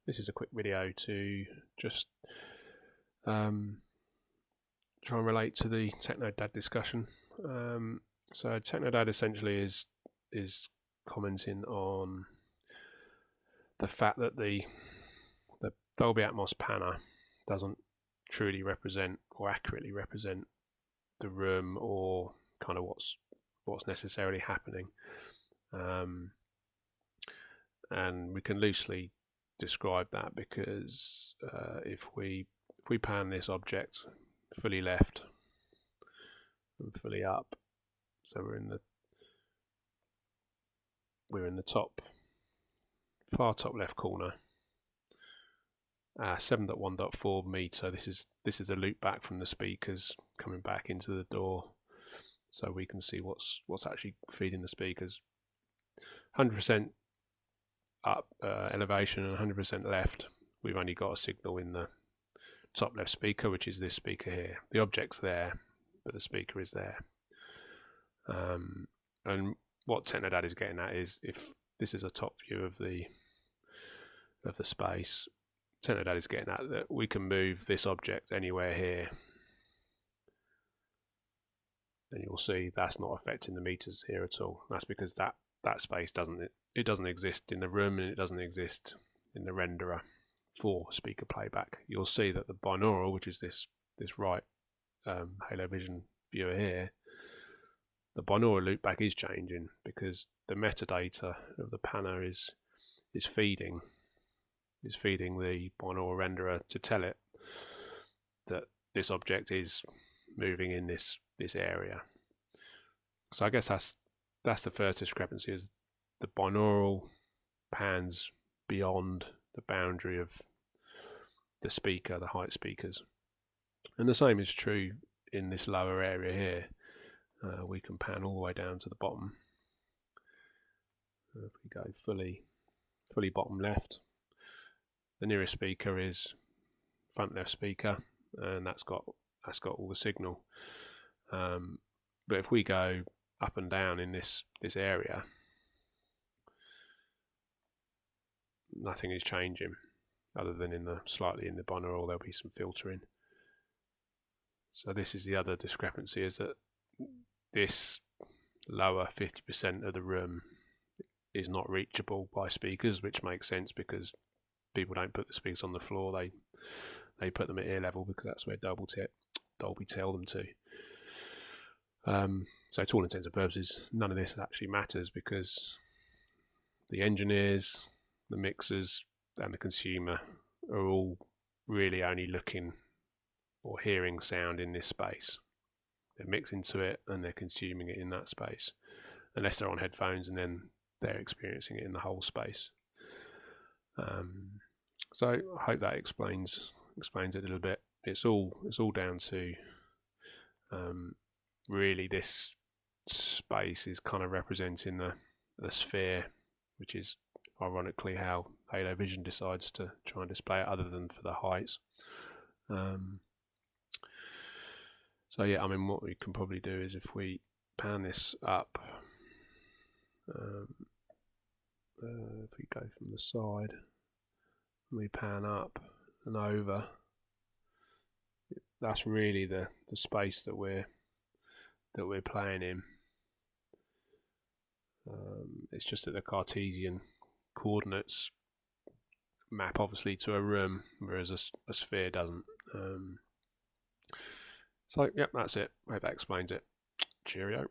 This is a quick video to just try and relate to the Techno Dad discussion. So Techno Dad essentially is commenting on the fact that the Dolby Atmos panner doesn't truly represent or accurately represent the room or kind of what's necessarily happening, and we can loosely describe that because if we pan this object fully left and fully up, so we're in the far top left corner, 7.1.4 meter. This is a loop back from the speakers coming back into the door, so we can see what's actually feeding the speakers. 100% up elevation and 100% left, we've only got a signal in the top left speaker, which is this speaker here. The object's there, but the speaker is there. And what Techno Dad is getting at is, if this is a top view of the space, Techno Dad is getting at that we can move this object anywhere here, and you'll see that's not affecting the meters here at all. That's because that space doesn't exist in the room, and it doesn't exist in the renderer for speaker playback. You'll see that the binaural, which is this right Halo Vision viewer here, the binaural loopback is changing because the metadata of the panner is feeding the binaural renderer to tell it that this object is moving in this area. So I guess that's the first discrepancy, is the binaural pans beyond the boundary of the speaker, the height speakers. And the same is true in this lower area here. We can pan all the way down to the bottom. If we go fully bottom left, the nearest speaker is front left speaker, and that's got all the signal. But if we go up and down in this area, nothing is changing, other than slightly in the binaural there'll be some filtering. So this is the other discrepancy, is that this lower 50% of the room is not reachable by speakers, which makes sense because people don't put the speakers on the floor. They put them at ear level because that's where Dolby tell them to. So to all intents and purposes, none of this actually matters, because the engineers, the mixers, and the consumer are all really only looking or hearing sound in this space. They're mixing to it and they're consuming it in that space, unless they're on headphones, and then they're experiencing it in the whole space. So I hope that explains it a little bit. It's all down to really this space is kind of representing the sphere, which is ironically how Halo Vision decides to try and display it, other than for the heights. So yeah, I mean, what we can probably do is, if we pan this up, if we go from the side, and we pan up and over, that's really the space that we're playing in. It's just that the Cartesian coordinates map obviously to a room, whereas a sphere doesn't. So yep, that's it. I hope that explains it. Cheerio.